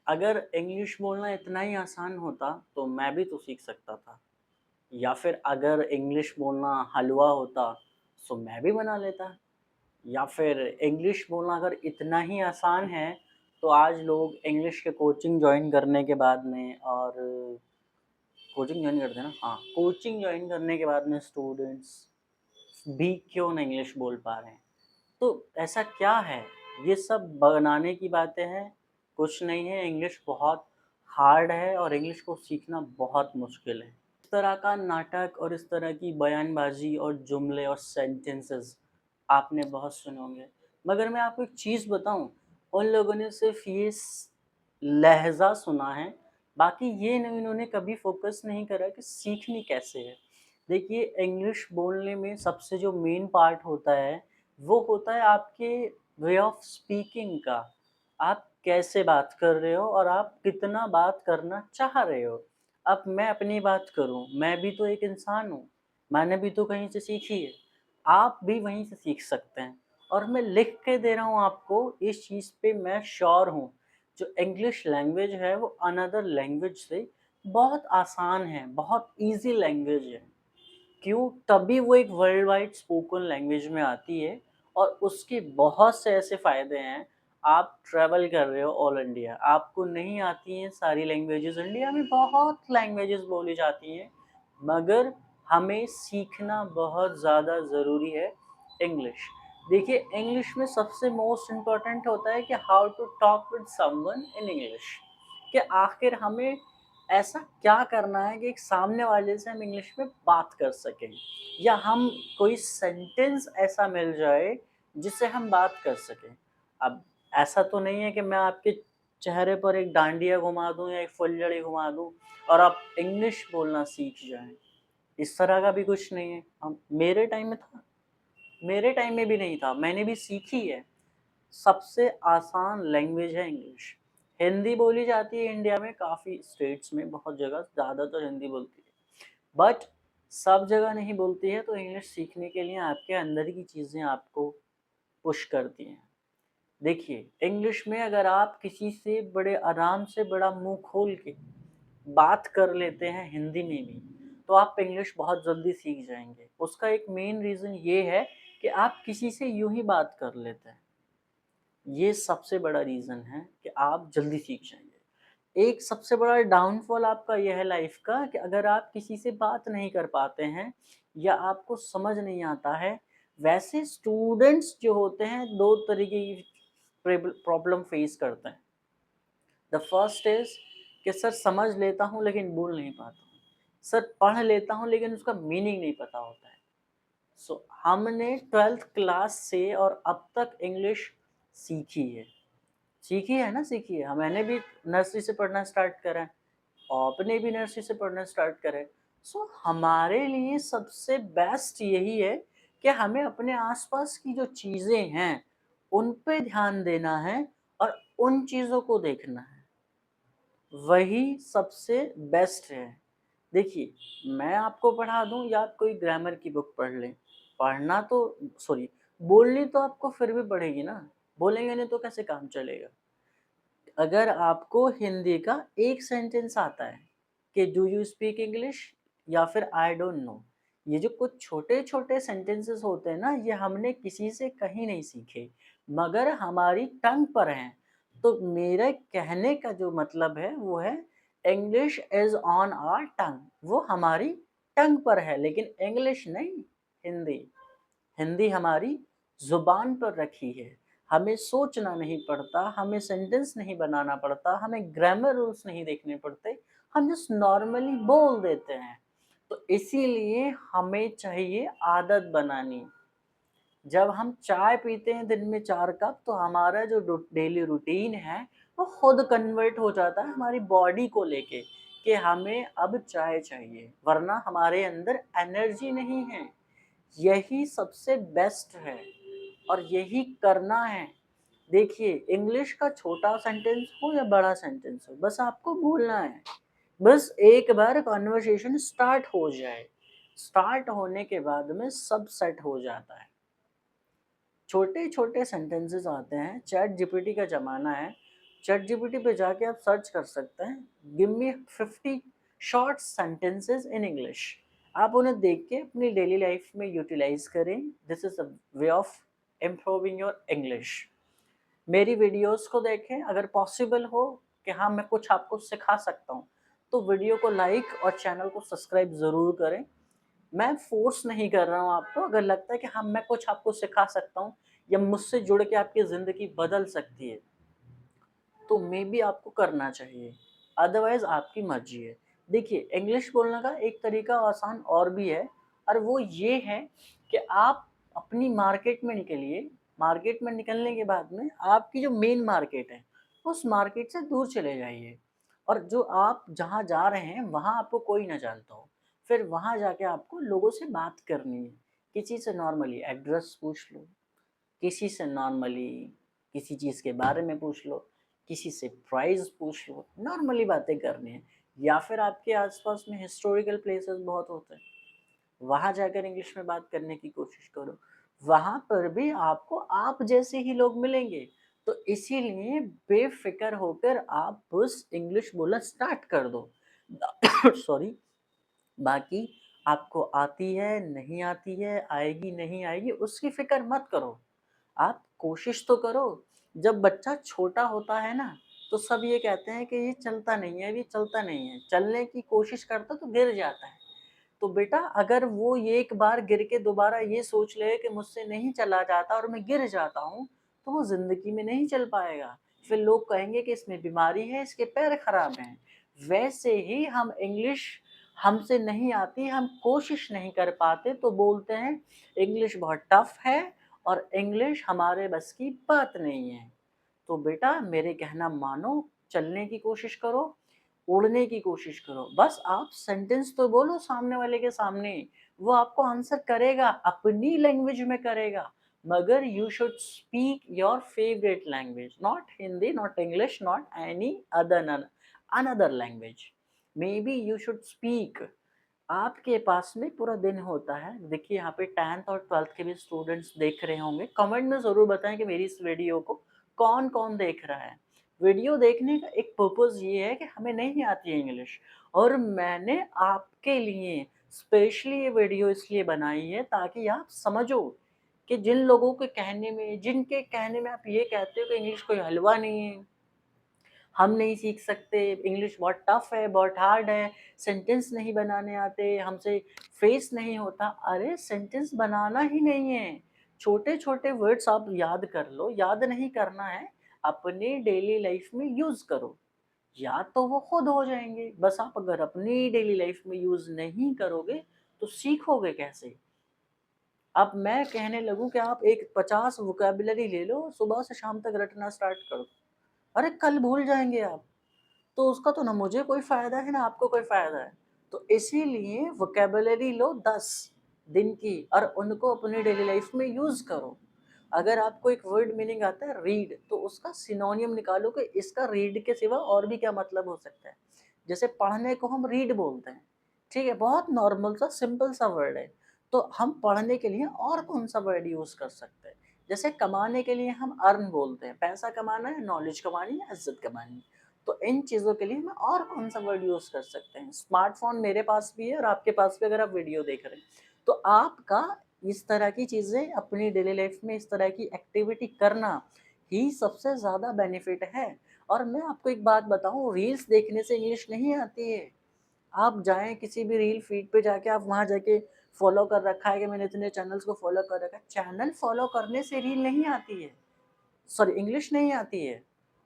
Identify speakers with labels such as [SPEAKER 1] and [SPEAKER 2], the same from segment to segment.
[SPEAKER 1] अगर इंग्लिश बोलना इतना ही आसान होता तो मैं भी तो सीख सकता था। या फिर अगर इंग्लिश बोलना हलवा होता तो मैं भी बना लेता। या फिर इंग्लिश बोलना अगर इतना ही आसान है तो आज लोग इंग्लिश के कोचिंग जॉइन करने के बाद में और कोचिंग जॉइन करते हैं ना? हाँ, कोचिंग जॉइन करने के बाद में स्टूडेंट्स भी क्यों ना इंग्लिश बोल पा रहे हैं। तो ऐसा क्या है? ये सब बनाने की बातें हैं, कुछ नहीं है। इंग्लिश बहुत हार्ड है और इंग्लिश को सीखना बहुत मुश्किल है। इस तरह का नाटक और इस तरह की बयानबाज़ी और जुमले और सेंटेंसेस आपने बहुत सुने होंगे। मगर मैं आपको एक चीज़ बताऊँ, उन लोगों ने सिर्फ़ ये लहज़ा सुना है, बाकी ये नहीं इन्होंने कभी फ़ोकस नहीं करा कि सीखनी कैसे है। देखिए, इंग्लिश बोलने में सबसे जो मेन पार्ट होता है, वो होता है आपके वे ऑफ स्पीकिंग का। आप कैसे बात कर रहे हो और आप कितना बात करना चाह रहे हो। अब मैं अपनी बात करूँ, मैं भी तो एक इंसान हूँ, मैंने भी तो कहीं से सीखी है। आप भी वहीं से सीख सकते हैं और मैं लिख के दे रहा हूँ आपको, इस चीज़ पे मैं श्योर हूँ। जो इंग्लिश लैंग्वेज है वो अनदर लैंग्वेज से बहुत आसान है, बहुत ईज़ी लैंग्वेज है। क्यों? तभी वो एक वर्ल्ड वाइड स्पोकन लैंग्वेज में आती है और उसके बहुत से ऐसे फ़ायदे हैं। आप ट्रैवल कर रहे हो ऑल इंडिया, आपको नहीं आती हैं सारी लैंग्वेजेज़, इंडिया में बहुत लैंग्वेजेज़ बोली जाती हैं, मगर हमें सीखना बहुत ज़्यादा ज़रूरी है इंग्लिश। देखिए, इंग्लिश में सबसे मोस्ट इम्पोर्टेंट होता है कि how to talk with someone in English, कि आखिर हमें ऐसा क्या करना है कि एक सामने वाले से हम इंग्लिश में बात कर सकें या हम कोई सेंटेंस ऐसा मिल जाए जिससे हम बात कर सकें। अब ऐसा तो नहीं है कि मैं आपके चेहरे पर एक डांडिया घुमा दूँ या एक फुलझड़ी घुमा दूँ और आप इंग्लिश बोलना सीख जाएँ। इस तरह का भी कुछ नहीं है। हम मेरे टाइम में था, मेरे टाइम में भी नहीं था, मैंने भी सीखी है। सबसे आसान लैंग्वेज है इंग्लिश। हिंदी बोली जाती है इंडिया में काफ़ी स्टेट्स में, बहुत जगह ज़्यादातर हिंदी बोलती है। बट सब जगह नहीं बोलती है, तो इंग्लिश सीखने के लिए आपके अंदर की चीज़ें आपको पुश करती हैं। देखिए, इंग्लिश में अगर आप किसी से बड़े आराम से बड़ा मुँह खोल के बात कर लेते हैं हिंदी में भी, तो आप इंग्लिश बहुत जल्दी सीख जाएँगे। उसका एक मेन रीज़न ये है कि आप किसी से यूँ ही बात कर लेते हैं। ये सबसे बड़ा रीज़न है कि आप जल्दी सीख जाएँगे। एक सबसे बड़ा डाउनफॉल आपका ये है लाइफ़ का कि अगर आप किसी से बात नहीं कर पाते हैं या आपको समझ नहीं आता है, वैसे स्टूडेंट्स जो होते हैं 2 तरीके की प्रॉब्लम फेस करते हैं। द फर्स्ट इज़ कि सर समझ लेता हूँ लेकिन बोल नहीं पाता हूँ। सर पढ़ लेता हूँ लेकिन उसका मीनिंग नहीं पता होता है। हमने 12th क्लास से और अब तक इंग्लिश सीखी है। सीखी है ना, सीखी है। मैंने भी नर्सरी से पढ़ना स्टार्ट करा है, आपने भी नर्सरी से पढ़ना स्टार्ट करा है। हमारे लिए सबसे बेस्ट यही है कि हमें अपने आस-पास की जो चीज़ें हैं, उन पे ध्यान देना है और उन चीज़ों को देखना है। वही सबसे बेस्ट है। देखिए, मैं आपको पढ़ा दूँ या आप कोई ग्रामर की बुक पढ़ लें, पढ़ना तो सॉरी बोलनी तो आपको फिर भी पड़ेगी ना, बोलेंगे नहीं तो कैसे काम चलेगा? अगर आपको हिंदी का एक सेंटेंस आता है कि डू यू स्पीक इंग्लिश या फिर आई डोंट नो, ये जो कुछ छोटे-छोटे सेंटेंसेस होते हैं ना, ये हमने किसी से कहीं नहीं सीखे, मगर हमारी टंग पर हैं। तो मेरे कहने का जो मतलब है वो है English is on our tongue, वो हमारी टंग पर है, लेकिन इंग्लिश नहीं, हिंदी। हिंदी हमारी ज़ुबान पर रखी है। हमें सोचना नहीं पड़ता, हमें सेंटेंस नहीं बनाना पड़ता, हमें ग्रामर रूल्स नहीं देखने पड़ते, हम जस्ट नॉर्मली बोल देते हैं। तो इसीलिए हमें चाहिए आदत बनानी। जब हम चाय पीते हैं दिन में 4 कप तो हमारा जो डेली रूटीन है वो खुद कन्वर्ट हो जाता है हमारी बॉडी को लेके कि हमें अब चाय चाहिए, वरना हमारे अंदर एनर्जी नहीं है। यही सबसे बेस्ट है और यही करना है। देखिए, इंग्लिश का छोटा सेंटेंस हो या बड़ा सेंटेंस हो, बस आपको बोलना है। बस एक बार कन्वर्सेशन स्टार्ट हो जाए, स्टार्ट होने के बाद में सब सेट हो जाता है। छोटे-छोटे सेंटेंसेस आते हैं, चैट जीपीटी का ज़माना है, चैट जीपीटी पे जाके आप सर्च कर सकते हैं, give me 50 short sentences in English. आप उन्हें देख के अपनी डेली लाइफ में यूटिलाइज करें। This is a way of improving your English. मेरी वीडियोस को देखें, अगर पॉसिबल हो कि हाँ मैं कुछ आपको सिखा सकता हूँ, तो वीडियो को लाइक और चैनल को सब्सक्राइब ज़रूर करें। मैं फोर्स नहीं कर रहा हूँ आपको, अगर लगता है कि हाँ मैं कुछ आपको सिखा सकता हूँ या मुझसे जुड़ के आपकी ज़िंदगी बदल सकती है, तो मे बी आपको करना चाहिए, अदरवाइज आपकी मर्जी है। देखिए, इंग्लिश बोलने का एक तरीका आसान और भी है, और वो ये है कि आप अपनी मार्केट में निकलिए। मार्केट में निकलने के बाद में आपकी जो मेन मार्केट है, उस मार्केट से दूर चले जाइए, और जो आप जहाँ जा रहे हैं वहाँ आपको कोई ना जानता हो। फिर वहाँ जाके आपको लोगों से बात करनी है। किसी से नॉर्मली एड्रेस पूछ लो, किसी से नॉर्मली किसी चीज़ के बारे में पूछ लो, किसी से प्राइस पूछ लो, नॉर्मली बातें करनी है। या फिर आपके आसपास में हिस्टोरिकल प्लेसेस बहुत होते हैं, वहाँ जाकर इंग्लिश में बात करने की कोशिश करो। वहाँ पर भी आपको आप जैसे ही लोग मिलेंगे, तो इसीलिए बेफ़िक्र होकर आप बस इंग्लिश बोलना स्टार्ट कर दो। सॉरी। बाकी आपको आती है, नहीं आती है, आएगी, नहीं आएगी, उसकी फ़िक्र मत करो। आप कोशिश तो करो। जब बच्चा छोटा होता है ना, तो सब ये कहते हैं कि ये चलता नहीं है, अभी चलता नहीं है। चलने की कोशिश करता तो गिर जाता है। तो बेटा, अगर वो ये एक बार गिर के दोबारा ये सोच ले कि मुझसे नहीं चला जाता और मैं गिर जाता हूँ, तो वो ज़िंदगी में नहीं चल पाएगा। फिर लोग कहेंगे कि इसमें बीमारी है, इसके पैर खराब हैं। वैसे ही हम इंग्लिश हमसे नहीं आती, हम कोशिश नहीं कर पाते, तो बोलते हैं इंग्लिश बहुत टफ है और इंग्लिश हमारे बस की बात नहीं है। तो बेटा, मेरे कहना मानो, चलने की कोशिश करो, उड़ने की कोशिश करो। बस आप सेंटेंस तो बोलो सामने वाले के सामने, वो आपको आंसर करेगा, अपनी लैंग्वेज में करेगा। मगर you should speak your favourite language, not Hindi, not English, not any other another language. May be you should speak. आपके पास में पूरा दिन होता है। देखिए, यहाँ पे 10th और 12th के भी स्टूडेंट्स देख रहे होंगे। कमेंट में ज़रूर बताएं कि मेरी इस वीडियो को कौन-कौन देख रहा है। वीडियो देखने का एक पर्पज़ ये है कि हमें नहीं आती है इंग्लिश, और मैंने आपके लिए स्पेशली ये वीडियो इसलिए बनाई है ताकि आप समझो कि जिनके कहने में आप ये कहते हो कि इंग्लिश कोई हलवा नहीं है, हम नहीं सीख सकते, इंग्लिश बहुत टफ है, बहुत हार्ड है, सेंटेंस नहीं बनाने आते, हमसे फ्रेज़ नहीं होता। अरे सेंटेंस बनाना ही नहीं है, छोटे-छोटे वर्ड्स आप याद कर लो, याद नहीं करना है, अपनी डेली लाइफ़ में यूज़ करो, याद तो वो खुद हो जाएँगे। बस आप अगर अपनी डेली लाइफ़ में यूज़ नहीं करोगे, तो सीखोगे कैसे? अब मैं कहने लगूँ कि आप एक 50 वोकैब्युलरी ले लो, सुबह से शाम तक रटना स्टार्ट करो। अरे कल भूल जाएँगे आप। तो उसका तो ना मुझे कोई फ़ायदा है, ना आपको कोई फ़ायदा है। तो इसीलिए वोकैब्युलरी लो 10 दिन की, और उनको अपनी डेली लाइफ़ में यूज़ करो। अगर आपको एक वर्ड मीनिंग आता है रीड, तो उसका सिनोनियम निकालो कि इसका रीड के सिवा और भी क्या मतलब हो सकता है। जैसे पढ़ने को हम रीड बोलते हैं, ठीक है? बहुत नॉर्मल सा सिंपल सा वर्ड है। तो हम पढ़ने के लिए और कौन-सा वर्ड यूज़ कर सकते हैं? जैसे कमाने के लिए हम अर्न बोलते हैं, पैसा कमाना है, नॉलेज कमानी है, इज़्ज़त कमानी है। तो इन चीज़ों के लिए हम और कौन-सा वर्ड यूज़ कर सकते हैं? स्मार्टफ़ोन मेरे पास भी है और आपके पास भी, अगर आप वीडियो देख रहे हैं। तो आपका इस तरह की चीज़ें अपनी डेली लाइफ़ में इस तरह की एक्टिविटी करना ही सबसे ज़्यादा बेनिफिट है। और मैं आपको एक बात बताऊँ, रील्स देखने से इंग्लिश नहीं आती है। आप जाएँ किसी भी रील फ़ीड पे जाके, आप वहाँ जाके फ़ॉलो कर रखा है कि मैंने इतने चैनल्स को फ़ॉलो कर रखा है। चैनल फ़ॉलो करने से रील नहीं आती है। सॉरी, इंग्लिश नहीं आती है।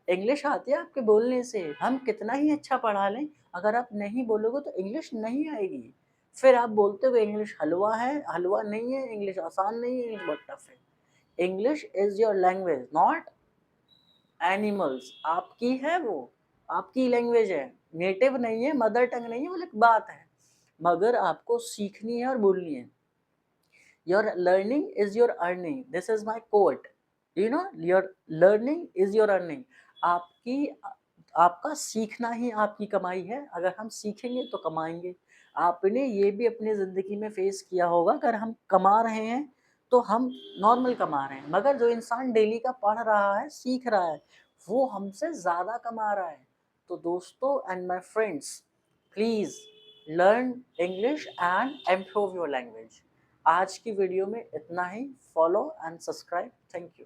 [SPEAKER 1] इंग्लिश आती है आपके बोलने से। हम कितना ही अच्छा पढ़ा लें, अगर आप नहीं बोलोगे तो इंग्लिश नहीं आएगी। फिर आप बोलते हो इंग्लिश हलवा है, हलवा नहीं है, इंग्लिश आसान नहीं है, इंग्लिश बहुत टफ है। English is your language, not animals. आपकी है वो, आपकी लैंग्वेज है। नेटिव नहीं है, मदर टंग नहीं है, वो एक बात है। मगर आपको सीखनी है और बोलनी है। Your learning is your earning. This is my quote. You know, your learning is your earning. आपकी आपका सीखना ही आपकी कमाई है। अगर हम सीखेंगे तो कमाएँगे। आपने ये भी अपनी ज़िंदगी में फ़ेस किया होगा, अगर हम कमा रहे हैं, तो हम नॉर्मल कमा रहे हैं। मगर जो इंसान डेली का पढ़ रहा है, सीख रहा है, वो हमसे ज़्यादा कमा रहा है। तो दोस्तों and my friends, please learn English and improve your language. आज की वीडियो में इतना ही। Follow and subscribe. Thank you.